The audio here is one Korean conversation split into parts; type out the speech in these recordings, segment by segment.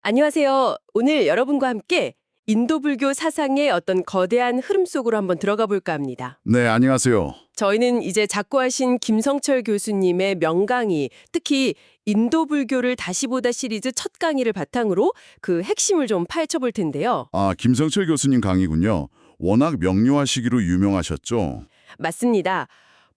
안녕하세요. 오늘 여러분과 함께 인도 불교 사상의 어떤 거대한 흐름 속으로 한번 들어가 볼까 합니다. 네, 안녕하세요. 저희는 이제 작고하신 김성철 교수님의 명강의, 특히 인도 불교를 다시 보다 시리즈 첫 강의를 바탕으로 그 핵심을 좀 파헤쳐 볼 텐데요. 김성철 교수님 강의군요. 워낙 명료하시기로 유명하셨죠? 맞습니다.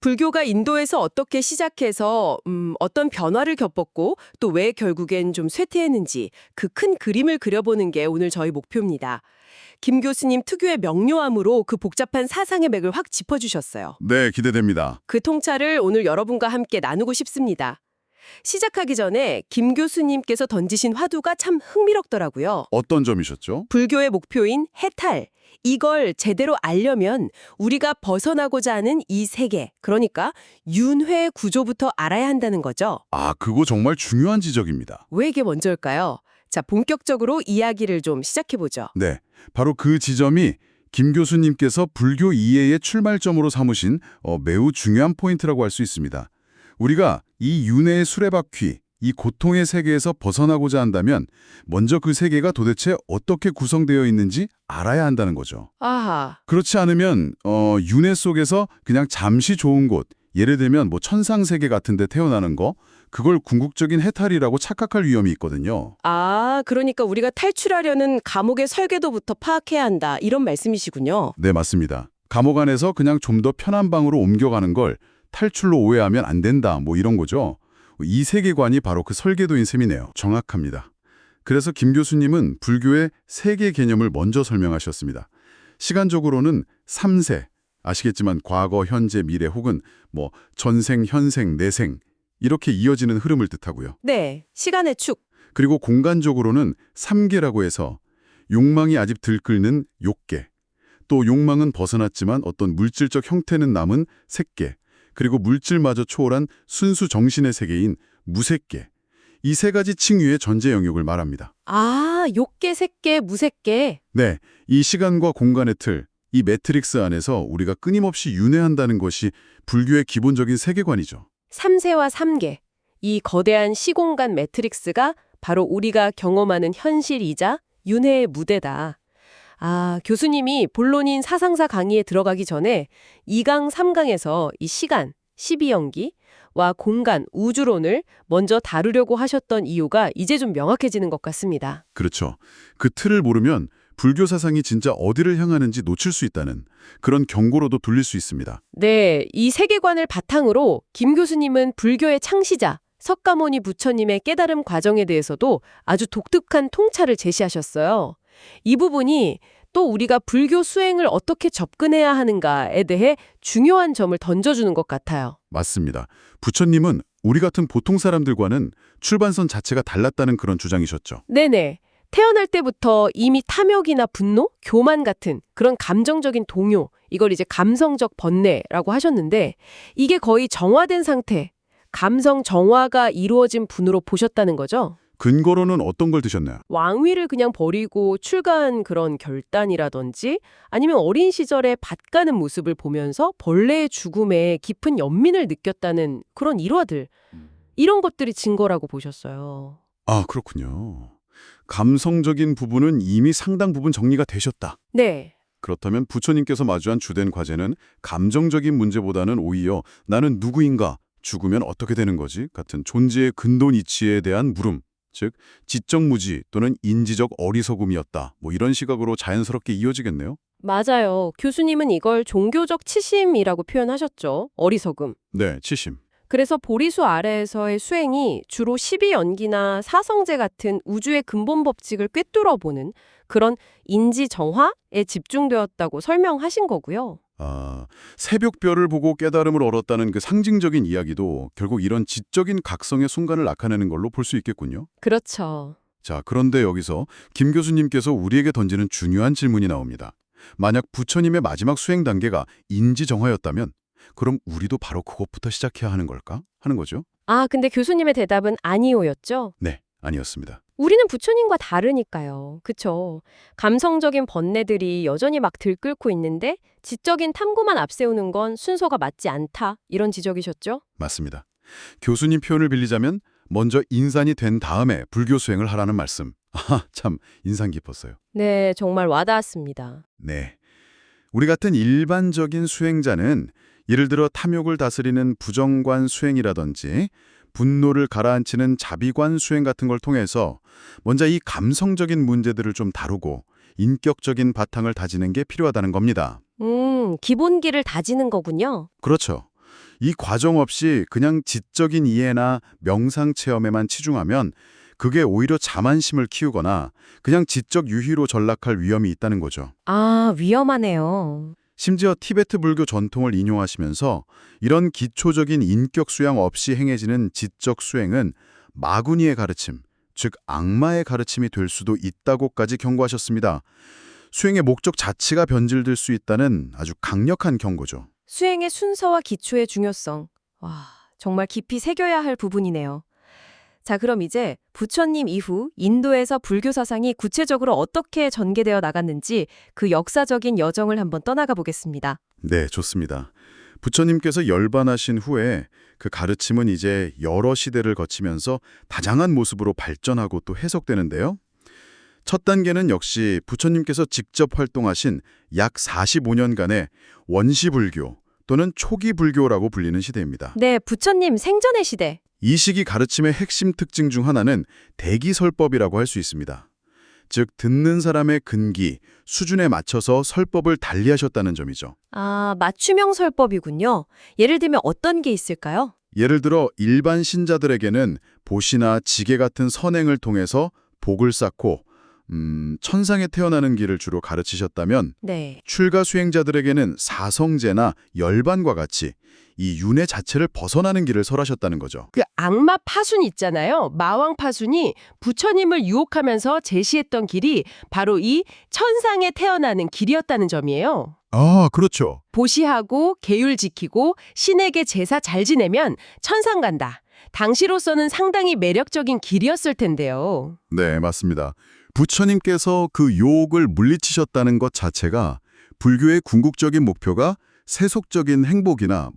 불교가 인도에서 어떻게 시작해서 어떤 변화를 겪었고 또 왜 결국엔 좀 쇠퇴했는지 그 큰 그림을 그려보는 게 오늘 저희 목표입니다. 김 교수님 특유의 명료함으로 그 복잡한 사상의 맥을 확 짚어주셨어요. 네, 기대됩니다. 그 통찰을 오늘 여러분과 함께 나누고 싶습니다. 시작하기 전에 김 교수님께서 던지신 화두가 참 흥미롭더라고요. 어떤 점이셨죠? 불교의 목표인 해탈. 이걸 제대로 알려면 우리가 벗어나고자 하는 이 세계, 그러니까 윤회 구조부터 알아야 한다는 거죠. 그거 정말 중요한 지적입니다. 왜 이게 먼저일까요? 자, 본격적으로 이야기를 좀 시작해보죠. 네, 바로 그 지점이 김 교수님께서 불교 이해의 출발점으로 삼으신 매우 중요한 포인트라고 할 수 있습니다. 우리가 이 윤회의 수레바퀴, 이 고통의 세계에서 벗어나고자 한다면 먼저 그 세계가 도대체 어떻게 구성되어 있는지 알아야 한다는 거죠. 아하, 그렇지 않으면 윤회 속에서 그냥 잠시 좋은 곳, 예를 들면 뭐 천상세계 같은 데 태어나는 거, 그걸 궁극적인 해탈이라고 착각할 위험이 있거든요. 그러니까 우리가 탈출하려는 감옥의 설계도부터 파악해야 한다. 이런 말씀이시군요. 네, 맞습니다. 감옥 안에서 그냥 좀 더 편한 방으로 옮겨가는 걸 탈출로 오해하면 안 된다, 뭐 이런 거죠. 이 세계관이 바로 그 설계도인 셈이네요. 정확합니다. 그래서 김 교수님은 불교의 세계 개념을 먼저 설명하셨습니다. 시간적으로는 3세, 아시겠지만 과거, 현재, 미래 혹은 뭐 전생, 현생, 내생 이렇게 이어지는 흐름을 뜻하고요. 네, 시간의 축. 그리고 공간적으로는 3계라고 해서 욕망이 아직 들끓는 욕계, 또 욕망은 벗어났지만 어떤 물질적 형태는 남은 색계, 그리고 물질마저 초월한 순수 정신의 세계인 무색계, 이 세 가지 칭유의 전제 영역을 말합니다. 욕계, 색계, 무색계. 네, 이 시간과 공간의 틀, 이 매트릭스 안에서 우리가 끊임없이 윤회한다는 것이 불교의 기본적인 세계관이죠. 3세와 3계. 이 거대한 시공간 매트릭스가 바로 우리가 경험하는 현실이자 윤회의 무대다. 교수님이 본론인 사상사 강의에 들어가기 전에 2강, 3강에서 이 시간, 12연기와 공간, 우주론을 먼저 다루려고 하셨던 이유가 이제 좀 명확해지는 것 같습니다. 그렇죠. 그 틀을 모르면 불교 사상이 진짜 어디를 향하는지 놓칠 수 있다는 그런 경고로도 들릴 수 있습니다. 네, 이 세계관을 바탕으로 김 교수님은 불교의 창시자, 석가모니 부처님의 깨달음 과정에 대해서도 아주 독특한 통찰을 제시하셨어요. 이 부분이 또 우리가 불교 수행을 어떻게 접근해야 하는가에 대해 중요한 점을 던져주는 것 같아요. 맞습니다. 부처님은 우리 같은 보통 사람들과는 출발선 자체가 달랐다는 그런 주장이셨죠. 네네. 태어날 때부터 이미 탐욕이나 분노, 교만 같은 그런 감정적인 동요, 이걸 이제 감성적 번뇌라고 하셨는데 이게 거의 정화된 상태, 감성 정화가 이루어진 분으로 보셨다는 거죠? 근거로는 어떤 걸 드셨나요? 왕위를 그냥 버리고 출가한 그런 결단이라든지 아니면 어린 시절에 밭 가는 모습을 보면서 벌레의 죽음에 깊은 연민을 느꼈다는 그런 일화들, 이런 것들이 증거라고 보셨어요. 그렇군요. 감성적인 부분은 이미 상당 부분 정리가 되셨다. 네. 그렇다면 부처님께서 마주한 주된 과제는 감정적인 문제보다는 오히려 나는 누구인가, 죽으면 어떻게 되는 거지? 같은 존재의 근본 이치에 대한 물음, 즉 지적무지 또는 인지적 어리석음이었다. 뭐 이런 시각으로 자연스럽게 이어지겠네요. 맞아요. 교수님은 이걸 종교적 치심이라고 표현하셨죠. 어리석음. 네, 치심. 그래서 보리수 아래에서의 수행이 주로 12연기나 사성제 같은 우주의 근본 법칙을 꿰뚫어보는 그런 인지 정화에 집중되었다고 설명하신 거고요. 새벽별을 보고 깨달음을 얻었다는 그 상징적인 이야기도 결국 이런 지적인 각성의 순간을 나타내는 걸로 볼 수 있겠군요. 그렇죠. 자, 그런데 여기서 김 교수님께서 우리에게 던지는 중요한 질문이 나옵니다. 만약 부처님의 마지막 수행 단계가 인지정화였다면 그럼 우리도 바로 그것부터 시작해야 하는 걸까? 하는 거죠. 근데 교수님의 대답은 아니오였죠? 네, 아니었습니다. 우리는 부처님과 다르니까요. 그쵸? 감성적인 번뇌들이 여전히 막 들끓고 있는데 지적인 탐구만 앞세우는 건 순서가 맞지 않다. 이런 지적이셨죠? 맞습니다. 교수님 표현을 빌리자면 먼저 인산이 된 다음에 불교 수행을 하라는 말씀. 아, 참 인상 깊었어요. 네, 정말 와닿았습니다. 네. 우리 같은 일반적인 수행자는 예를 들어 탐욕을 다스리는 부정관 수행이라든지 분노를 가라앉히는 자비관 수행 같은 걸 통해서 먼저 이 감성적인 문제들을 좀 다루고 인격적인 바탕을 다지는 게 필요하다는 겁니다. 기본기를 다지는 거군요. 그렇죠. 이 과정 없이 그냥 지적인 이해나 명상 체험에만 치중하면 그게 오히려 자만심을 키우거나 그냥 지적 유희로 전락할 위험이 있다는 거죠. 아, 위험하네요. 심지어 티베트 불교 전통을 인용하시면서 이런 기초적인 인격 수양 없이 행해지는 지적 수행은 마구니의 가르침, 즉 악마의 가르침이 될 수도 있다고까지 경고하셨습니다. 수행의 목적 자체가 변질될 수 있다는 아주 강력한 경고죠. 수행의 순서와 기초의 중요성. 와, 정말 깊이 새겨야 할 부분이네요. 자, 그럼 이제 부처님 이후 인도에서 불교 사상이 구체적으로 어떻게 전개되어 나갔는지 그 역사적인 여정을 한번 떠나가 보겠습니다. 네, 좋습니다. 부처님께서 열반하신 후에 그 가르침은 이제 여러 시대를 거치면서 다양한 모습으로 발전하고 또 해석되는데요. 첫 단계는 역시 부처님께서 직접 활동하신 약 45년간의 원시불교 또는 초기 불교라고 불리는 시대입니다. 네, 부처님 생전의 시대. 이 시기 가르침의 핵심 특징 중 하나는 대기설법이라고 할 수 있습니다. 즉 듣는 사람의 근기, 수준에 맞춰서 설법을 달리하셨다는 점이죠. 아, 맞춤형 설법이군요. 예를 들면 어떤 게 있을까요? 예를 들어 일반 신자들에게는 보시나 지계 같은 선행을 통해서 복을 쌓고 천상에 태어나는 길을 주로 가르치셨다면 네. 출가 수행자들에게는 사성제나 열반과 같이 이 윤회 자체를 벗어나는 길을 설하셨다는 거죠. 그 악마 파순 있잖아요. 마왕 파순이 부처님을 유혹하면서 제시했던 길이 바로 이 천상에 태어나는 길이었다는 점이에요. 아, 그렇죠. 보시하고 계율 지키고 신에게 제사 잘 지내면 천상 간다. 당시로서는 상당히 매력적인 길이었을 텐데요. 네, 맞습니다. 부처님께서 그 유혹을 물리치셨다는 것 자체가 불교의 궁극적인 목표가 세속적인 행복이나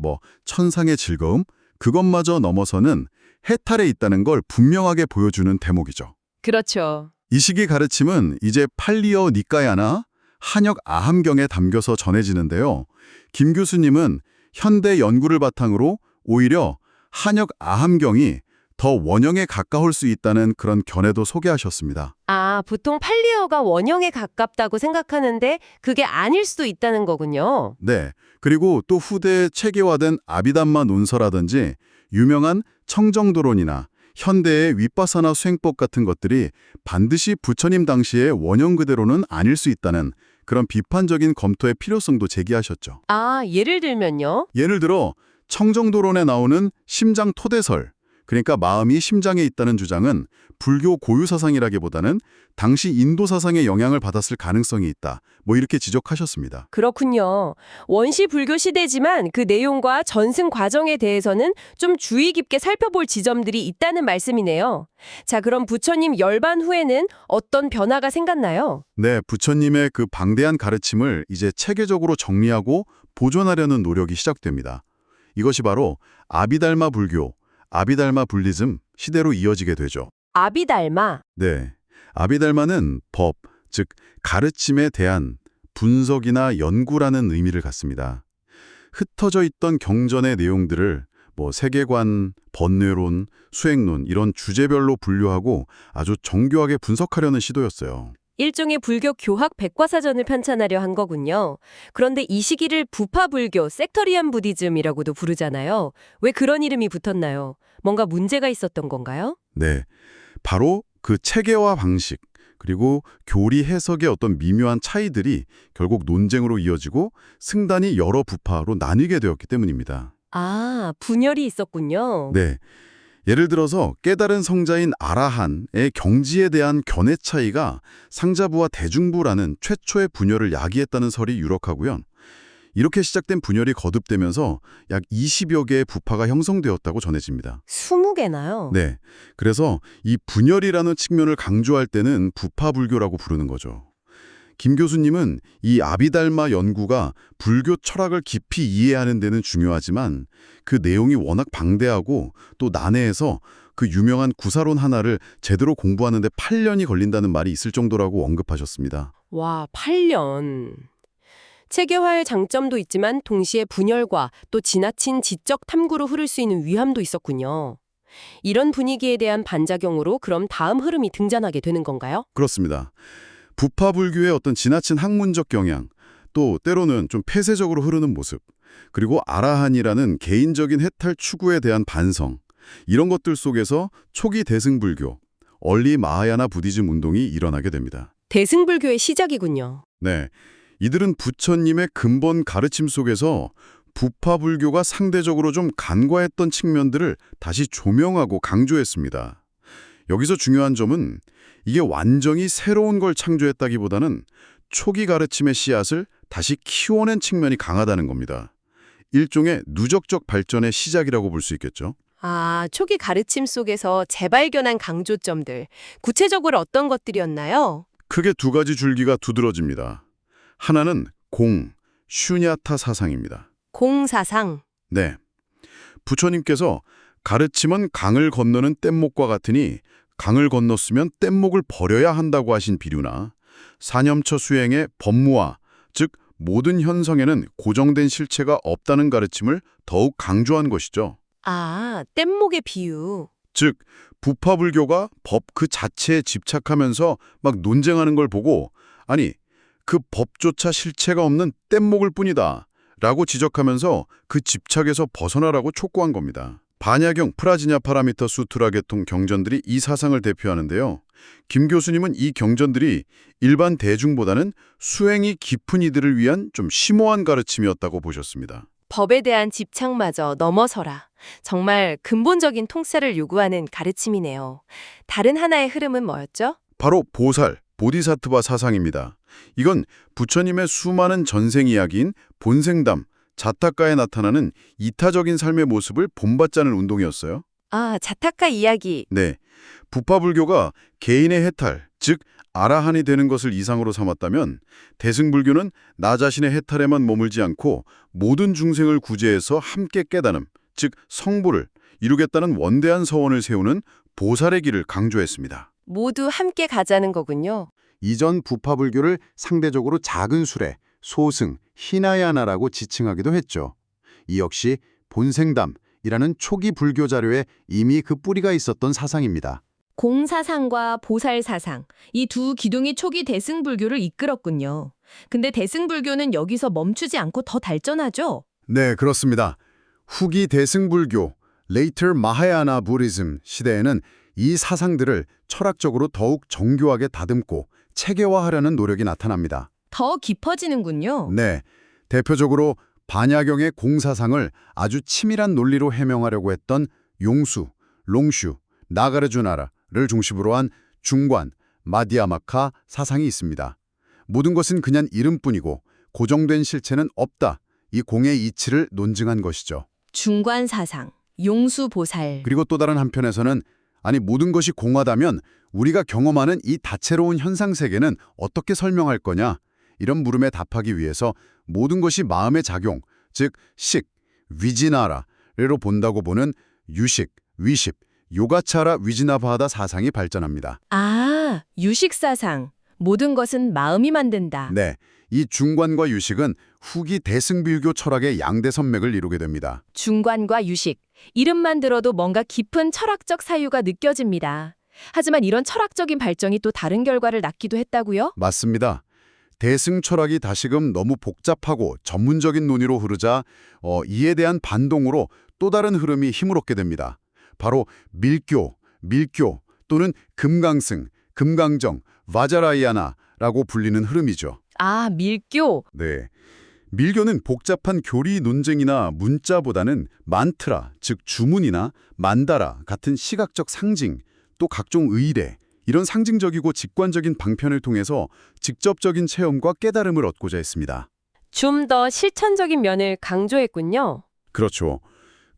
천상의 즐거움, 그것마저 넘어서는 해탈에 있다는 걸 분명하게 보여주는 대목이죠. 그렇죠. 이 시기 가르침은 이제 팔리어 니까야나 한역 아함경에 담겨서 전해지는데요. 김 교수님은 현대 연구를 바탕으로 오히려 한역 아함경이 더 원형에 가까울 수 있다는 그런 견해도 소개하셨습니다. 아, 보통 팔리어가 원형에 가깝다고 생각하는데 그게 아닐 수도 있다는 거군요. 네. 그리고 또 후대에 체계화된 아비담마 논서라든지 유명한 청정도론이나 현대의 윗바사나 수행법 같은 것들이 반드시 부처님 당시의 원형 그대로는 아닐 수 있다는 그런 비판적인 검토의 필요성도 제기하셨죠. 아, 예를 들면요. 예를 들어 청정도론에 나오는 심장 토대설, 그러니까 마음이 심장에 있다는 주장은 불교 고유 사상이라기보다는 당시 인도 사상의 영향을 받았을 가능성이 있다. 이렇게 지적하셨습니다. 그렇군요. 원시 불교 시대지만 그 내용과 전승 과정에 대해서는 좀 주의 깊게 살펴볼 지점들이 있다는 말씀이네요. 자, 그럼 부처님 열반 후에는 어떤 변화가 생겼나요? 네, 부처님의 그 방대한 가르침을 이제 체계적으로 정리하고 보존하려는 노력이 시작됩니다. 이것이 바로 아비달마 불교, 아비달마 불리즘 시대로 이어지게 되죠. 아비달마. 네, 아비달마는 법, 즉 가르침에 대한 분석이나 연구라는 의미를 갖습니다. 흩어져 있던 경전의 내용들을 세계관, 번뇌론, 수행론 이런 주제별로 분류하고 아주 정교하게 분석하려는 시도였어요. 일종의 불교 교학 백과사전을 편찬하려 한 거군요. 그런데 이 시기를 부파 불교, 섹터리안 부디즘이라고도 부르잖아요. 왜 그런 이름이 붙었나요? 뭔가 문제가 있었던 건가요? 네, 바로 그 체계화 방식, 그리고 교리 해석의 어떤 미묘한 차이들이 결국 논쟁으로 이어지고 승단이 여러 부파로 나뉘게 되었기 때문입니다. 아, 분열이 있었군요. 네, 예를 들어서 깨달은 성자인 아라한의 경지에 대한 견해 차이가 상자부와 대중부라는 최초의 분열을 야기했다는 설이 유력하고요. 이렇게 시작된 분열이 거듭되면서 약 20여 개의 부파가 형성되었다고 전해집니다. 20개나요? 네, 그래서 이 분열이라는 측면을 강조할 때는 부파불교라고 부르는 거죠. 김 교수님은 이 아비달마 연구가 불교 철학을 깊이 이해하는 데는 중요하지만 그 내용이 워낙 방대하고 또 난해해서 그 유명한 구사론 하나를 제대로 공부하는데 8년이 걸린다는 말이 있을 정도라고 언급하셨습니다. 와, 8년. 체계화의 장점도 있지만 동시에 분열과 또 지나친 지적 탐구로 흐를 수 있는 위험도 있었군요. 이런 분위기에 대한 반작용으로 그럼 다음 흐름이 등장하게 되는 건가요? 그렇습니다. 부파불교의 어떤 지나친 학문적 경향, 또 때로는 좀 폐쇄적으로 흐르는 모습, 그리고 아라한이라는 개인적인 해탈 추구에 대한 반성, 이런 것들 속에서 초기 대승불교, 얼리 마하야나 부디즘 운동이 일어나게 됩니다. 대승불교의 시작이군요. 네, 이들은 부처님의 근본 가르침 속에서 부파불교가 상대적으로 좀 간과했던 측면들을 다시 조명하고 강조했습니다. 여기서 중요한 점은 이게 완전히 새로운 걸 창조했다기보다는 초기 가르침의 씨앗을 다시 키워낸 측면이 강하다는 겁니다. 일종의 누적적 발전의 시작이라고 볼 수 있겠죠. 아, 초기 가르침 속에서 재발견한 강조점들. 구체적으로 어떤 것들이었나요? 크게 두 가지 줄기가 두드러집니다. 하나는 슈냐타 사상입니다. 공사상. 네, 부처님께서 가르침은 강을 건너는 뗏목과 같으니 강을 건넜으면 뗏목을 버려야 한다고 하신 비류나 사념처 수행의 법무화, 즉 모든 현성에는 고정된 실체가 없다는 가르침을 더욱 강조한 것이죠. 아, 뗏목의 비유. 즉 부파불교가 법 그 자체에 집착하면서 막 논쟁하는 걸 보고 아니 그 법조차 실체가 없는 뗏목일 뿐이다 라고 지적하면서 그 집착에서 벗어나라고 촉구한 겁니다. 반야경 프라지냐 파라미터 수트라 계통 경전들이 이 사상을 대표하는데요. 김 교수님은 이 경전들이 일반 대중보다는 수행이 깊은 이들을 위한 좀 심오한 가르침이었다고 보셨습니다. 법에 대한 집착마저 넘어서라. 정말 근본적인 통찰을 요구하는 가르침이네요. 다른 하나의 흐름은 뭐였죠? 바로 보살, 보디사트바 사상입니다. 이건 부처님의 수많은 전생 이야기인 본생담, 자타카에 나타나는 이타적인 삶의 모습을 본받자는 운동이었어요. 아, 자타카 이야기. 네, 부파불교가 개인의 해탈, 즉 아라한이 되는 것을 이상으로 삼았다면 대승불교는 나 자신의 해탈에만 머물지 않고 모든 중생을 구제해서 함께 깨달음, 즉 성불을 이루겠다는 원대한 서원을 세우는 보살의 길을 강조했습니다. 모두 함께 가자는 거군요. 이전 부파불교를 상대적으로 작은 수레, 소승, 히나야나라고 지칭하기도 했죠. 이 역시 본생담이라는 초기 불교 자료에 이미 그 뿌리가 있었던 사상입니다. 공사상과 보살사상, 이 두 기둥이 초기 대승불교를 이끌었군요. 근데 대승불교는 여기서 멈추지 않고 더 발전하죠? 네, 그렇습니다. 후기 대승불교, Later Mahayana Buddhism 시대에는 이 사상들을 철학적으로 더욱 정교하게 다듬고 체계화하려는 노력이 나타납니다. 더 깊어지는군요. 네, 대표적으로 반야경의 공사상을 아주 치밀한 논리로 해명하려고 했던 용수, 롱슈, 나가르주나라를 중심으로 한 중관, 마디야마카 사상이 있습니다. 모든 것은 그냥 이름뿐이고 고정된 실체는 없다. 이 공의 이치를 논증한 것이죠. 중관사상, 용수보살. 그리고 또 다른 한편에서는 아니 모든 것이 공하다면 우리가 경험하는 이 다채로운 현상세계는 어떻게 설명할 거냐? 이런 물음에 답하기 위해서 모든 것이 마음의 작용, 즉 식, 위지나라로 본다고 보는 유식, 위십, 요가차라 위지나바하다 사상이 발전합니다. 아, 유식사상. 모든 것은 마음이 만든다. 네, 이 중관과 유식은 후기 대승불교 철학의 양대 산맥을 이루게 됩니다. 중관과 유식. 이름만 들어도 뭔가 깊은 철학적 사유가 느껴집니다. 하지만 이런 철학적인 발전이 또 다른 결과를 낳기도 했다고요? 맞습니다. 대승 철학이 다시금 너무 복잡하고 전문적인 논의로 흐르자 이에 대한 반동으로 또 다른 흐름이 힘을 얻게 됩니다. 바로 밀교 또는 금강승, 금강정, 바자라이아나라고 불리는 흐름이죠. 아, 밀교. 네, 밀교는 복잡한 교리 논쟁이나 문자보다는 만트라, 즉 주문이나 만다라 같은 시각적 상징, 또 각종 의례, 이런 상징적이고 직관적인 방편을 통해서 직접적인 체험과 깨달음을 얻고자 했습니다. 좀 더 실천적인 면을 강조했군요. 그렇죠.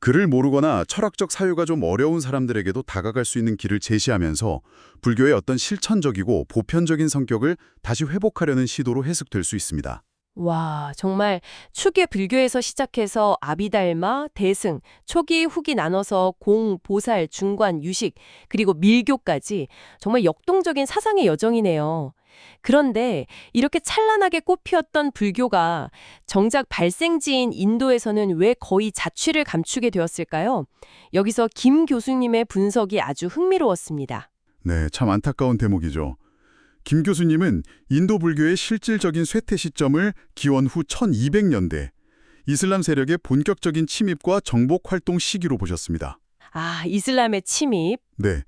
글을 모르거나 철학적 사유가 좀 어려운 사람들에게도 다가갈 수 있는 길을 제시하면서 불교의 어떤 실천적이고 보편적인 성격을 다시 회복하려는 시도로 해석될 수 있습니다. 와, 정말 초기 불교에서 시작해서 아비달마, 대승, 초기, 후기 나눠서 공, 보살, 중관, 유식, 그리고 밀교까지 정말 역동적인 사상의 여정이네요. 그런데 이렇게 찬란하게 꽃피었던 불교가 정작 발생지인 인도에서는 왜 거의 자취를 감추게 되었을까요? 여기서 김 교수님의 분석이 아주 흥미로웠습니다. 네, 참 안타까운 대목이죠. 김 교수님은 인도 불교의 실질적인 쇠퇴 시점을 기원 후 1200년대 이슬람 세력의 본격적인 침입과 정복 활동 시기로 보셨습니다. 아, 이슬람의 침입. 네,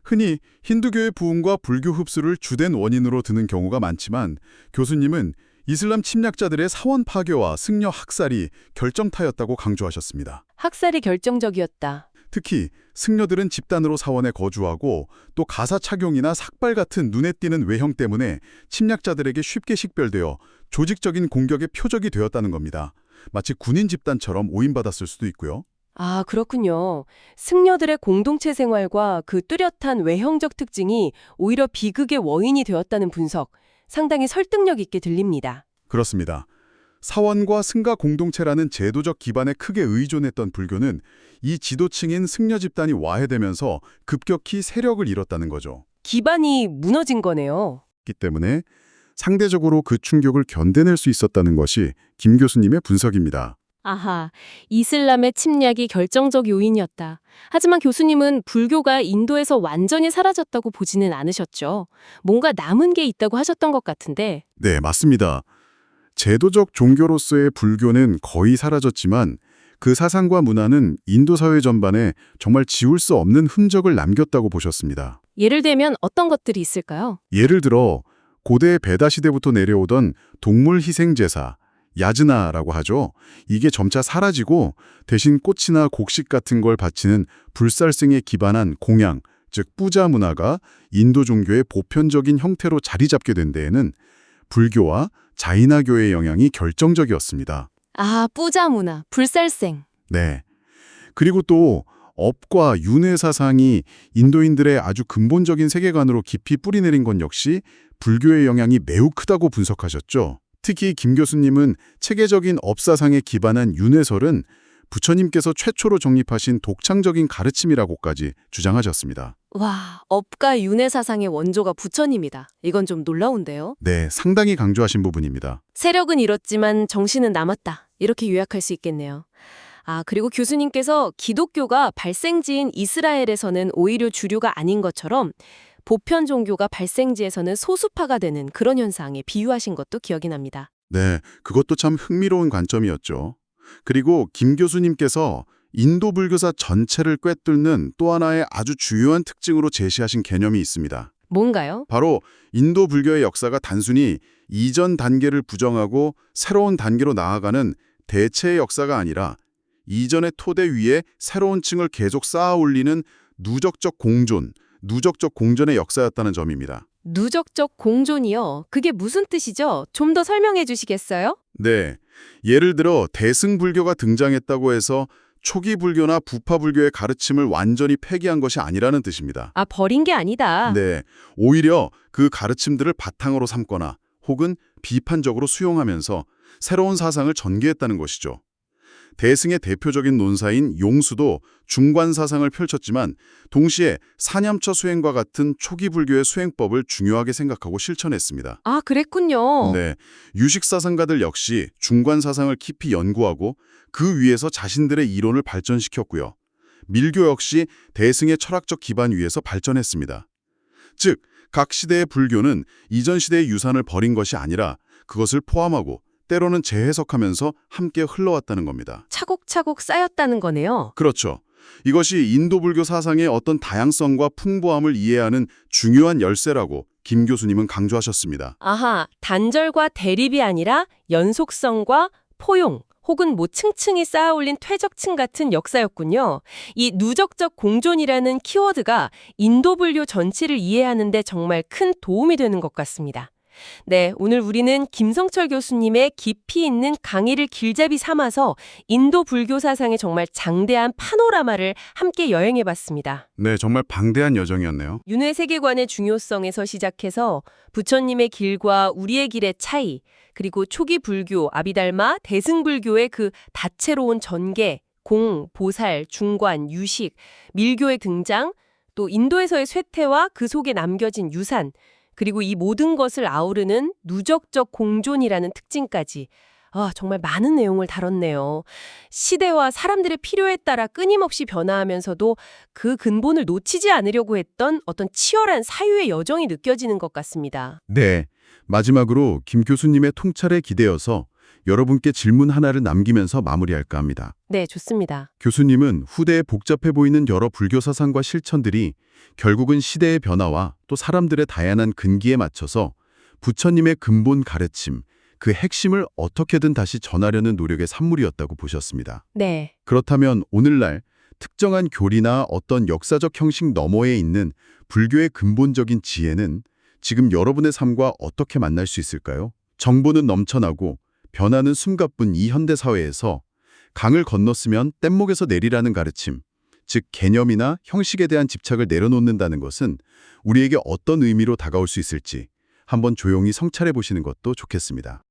흔히 힌두교의 부흥과 불교 흡수를 주된 원인으로 드는 경우가 많지만 교수님은 이슬람 침략자들의 사원 파괴와 승려 학살이 결정타였다고 강조하셨습니다. 학살이 결정적이었다. 특히 승려들은 집단으로 사원에 거주하고 또 가사 착용이나 삭발 같은 눈에 띄는 외형 때문에 침략자들에게 쉽게 식별되어 조직적인 공격의 표적이 되었다는 겁니다. 마치 군인 집단처럼 오인받았을 수도 있고요. 아, 그렇군요. 승려들의 공동체 생활과 그 뚜렷한 외형적 특징이 오히려 비극의 원인이 되었다는 분석, 상당히 설득력 있게 들립니다. 그렇습니다. 사원과 승가 공동체라는 제도적 기반에 크게 의존했던 불교는 이 지도층인 승려 집단이 와해되면서 급격히 세력을 잃었다는 거죠. 기반이 무너진 거네요. 그렇기 때문에 상대적으로 그 충격을 견뎌낼 수 있었다는 것이 김 교수님의 분석입니다. 아하, 이슬람의 침략이 결정적 요인이었다. 하지만 교수님은 불교가 인도에서 완전히 사라졌다고 보지는 않으셨죠. 뭔가 남은 게 있다고 하셨던 것 같은데. 네, 맞습니다. 제도적 종교로서의 불교는 거의 사라졌지만 그 사상과 문화는 인도 사회 전반에 정말 지울 수 없는 흔적을 남겼다고 보셨습니다. 예를 들면 어떤 것들이 있을까요? 예를 들어 고대 베다 시대부터 내려오던 동물 희생 제사, 야즈나라고 하죠. 이게 점차 사라지고 대신 꽃이나 곡식 같은 걸 바치는 불살생에 기반한 공양, 즉 뿌자 문화가 인도 종교의 보편적인 형태로 자리 잡게 된 데에는 불교와 자이나교의 영향이 결정적이었습니다. 아, 뿌자 문화, 불살생. 네. 그리고 또 업과 윤회 사상이 인도인들의 아주 근본적인 세계관으로 깊이 뿌리내린 건 역시 불교의 영향이 매우 크다고 분석하셨죠. 특히 김 교수님은 체계적인 업사상에 기반한 윤회설은 부처님께서 최초로 정립하신 독창적인 가르침이라고까지 주장하셨습니다. 와, 업과 윤회 사상의 원조가 부처님이다. 이건 좀 놀라운데요. 네, 상당히 강조하신 부분입니다. 세력은 잃었지만 정신은 남았다. 이렇게 요약할 수 있겠네요. 아, 그리고 교수님께서 기독교가 발생지인 이스라엘에서는 오히려 주류가 아닌 것처럼 보편 종교가 발생지에서는 소수파가 되는 그런 현상에 비유하신 것도 기억이 납니다. 네, 그것도 참 흥미로운 관점이었죠. 그리고 김 교수님께서 인도 불교사 전체를 꿰뚫는 또 하나의 아주 주요한 특징으로 제시하신 개념이 있습니다. 뭔가요? 바로 인도 불교의 역사가 단순히 이전 단계를 부정하고 새로운 단계로 나아가는 대체의 역사가 아니라 이전의 토대 위에 새로운 층을 계속 쌓아 올리는 누적적 공존의 역사였다는 점입니다. 누적적 공존이요. 그게 무슨 뜻이죠? 좀 더 설명해 주시겠어요? 네, 예를 들어 대승불교가 등장했다고 해서 초기 불교나 부파 불교의 가르침을 완전히 폐기한 것이 아니라는 뜻입니다. 아, 버린 게 아니다. 네, 오히려 그 가르침들을 바탕으로 삼거나 혹은 비판적으로 수용하면서 새로운 사상을 전개했다는 것이죠. 대승의 대표적인 논사인 용수도 중관 사상을 펼쳤지만 동시에 사념처 수행과 같은 초기 불교의 수행법을 중요하게 생각하고 실천했습니다. 아, 그랬군요. 네, 유식 사상가들 역시 중관 사상을 깊이 연구하고 그 위에서 자신들의 이론을 발전시켰고요. 밀교 역시 대승의 철학적 기반 위에서 발전했습니다. 즉, 각 시대의 불교는 이전 시대의 유산을 버린 것이 아니라 그것을 포함하고 때로는 재해석하면서 함께 흘러왔다는 겁니다. 차곡차곡 쌓였다는 거네요. 그렇죠. 이것이 인도 불교 사상의 어떤 다양성과 풍부함을 이해하는 중요한 열쇠라고 김 교수님은 강조하셨습니다. 아하, 단절과 대립이 아니라 연속성과 포용, 혹은 층층이 쌓아 올린 퇴적층 같은 역사였군요. 이 누적적 공존이라는 키워드가 인도 불교 전체를 이해하는 데 정말 큰 도움이 되는 것 같습니다. 네, 오늘 우리는 김성철 교수님의 깊이 있는 강의를 길잡이 삼아서 인도 불교 사상의 정말 장대한 파노라마를 함께 여행해봤습니다. 네, 정말 방대한 여정이었네요. 윤회 세계관의 중요성에서 시작해서 부처님의 길과 우리의 길의 차이, 그리고 초기 불교, 아비달마, 대승불교의 그 다채로운 전개, 공, 보살, 중관, 유식, 밀교의 등장, 또 인도에서의 쇠퇴와 그 속에 남겨진 유산, 그리고 이 모든 것을 아우르는 누적적 공존이라는 특징까지 정말 많은 내용을 다뤘네요. 시대와 사람들의 필요에 따라 끊임없이 변화하면서도 그 근본을 놓치지 않으려고 했던 어떤 치열한 사유의 여정이 느껴지는 것 같습니다. 네, 마지막으로 김 교수님의 통찰에 기대어서 여러분께 질문 하나를 남기면서 마무리할까 합니다. 네, 좋습니다. 교수님은 후대에 복잡해 보이는 여러 불교 사상과 실천들이 결국은 시대의 변화와 또 사람들의 다양한 근기에 맞춰서 부처님의 근본 가르침, 그 핵심을 어떻게든 다시 전하려는 노력의 산물이었다고 보셨습니다. 네. 그렇다면 오늘날 특정한 교리나 어떤 역사적 형식 너머에 있는 불교의 근본적인 지혜는 지금 여러분의 삶과 어떻게 만날 수 있을까요? 정보는 넘쳐나고 변화는 숨가쁜 이 현대 사회에서 강을 건넜으면 뗏목에서 내리라는 가르침, 즉 개념이나 형식에 대한 집착을 내려놓는다는 것은 우리에게 어떤 의미로 다가올 수 있을지 한번 조용히 성찰해 보시는 것도 좋겠습니다.